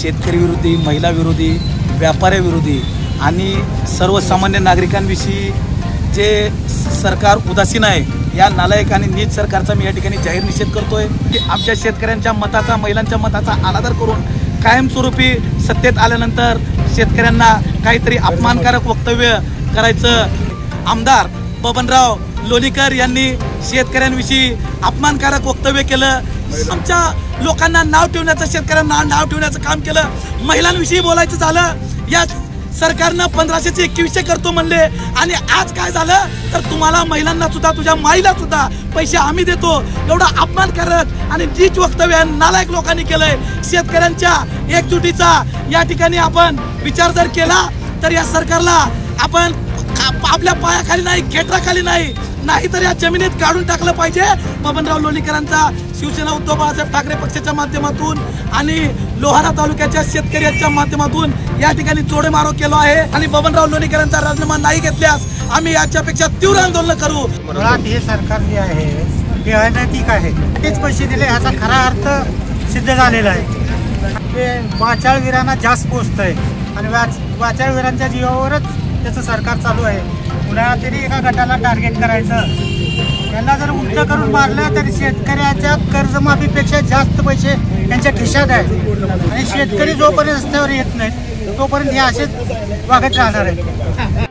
शेतकरी विरोधी, महिला विरोधी, व्यापाऱ्याविरोधी आणि सर्वसामान्य नागरिकांविषयी जे सरकार उदासीन आहे या नालायक आणि नीच सरकारचा मी या ठिकाणी जाहीर निषेध करतोय की आमच्या शेतकऱ्यांच्या मताचा, महिलांच्या मताचा अनादर करून कायमस्वरूपी सत्तेत आल्यानंतर शेतकऱ्यांना काहीतरी अपमानकारक वक्तव्य करायचं। आमदार बबनराव लोणीकर यांनी शेतकऱ्यांविषयी अपमानकारक वक्तव्य केलं, आमच्या लोकांना नाव ठेवण्याचं, शेतकऱ्यांना नाव ठेवण्याचं काम केलं। महिलांविषयी बोलायचं झालं, या सरकारनं 1500चे 2100 करतो म्हणले आणि आज काय झालं तर तुम्हाला महिलांना सुद्धा, तुझ्या माईला सुद्धा पैसे आम्ही देतो, एवढा अपमानकारक आणि नीच वक्तव्य नालायक लोकांनी केलंय। शेतकऱ्यांच्या एकजुटीचा या ठिकाणी आपण विचार जर केला तर या सरकारला आपण आपल्या पायाखाली नाही, खेटराखाली नाही तर या जमिनीत काढून टाकलं पाहिजे। बबनराव लोणीकरांचा शिवसेना उद्धव बाळासाहेब ठाकरे पक्षाच्या माध्यमातून आणि लोहारा तालुक्याच्या शेतकऱ्यांच्या माध्यमातून या ठिकाणी जोडेमारो केला आहे आणि बबनराव लोणीकरांचा राजीनामा नाही घेतल्यास आम्ही याच्यापेक्षा तीव्र आंदोलन करू। मुळात हे सरकार जे आहे हे अनैतिक आहे, तेच पैसे दिले ह्याचा खरा अर्थ सिद्ध झालेला आहे। ते वाचाळवीरांना जास्त पोचतंय आणि वाचाळवीरांच्या जीवावरच त्याचं सरकार चालू आहे। पुन्हा तरी एका गटाला टार्गेट करायचं, त्यांना जर उलट करून मारलं तर शेतकऱ्याच्या कर्जमाफीपेक्षा जास्त पैसे त्यांच्या खिशात आहेत आणि शेतकरी जोपर्यंत रस्त्यावर येत नाहीत तोपर्यंत हे असेच वागत राहणार आहेत।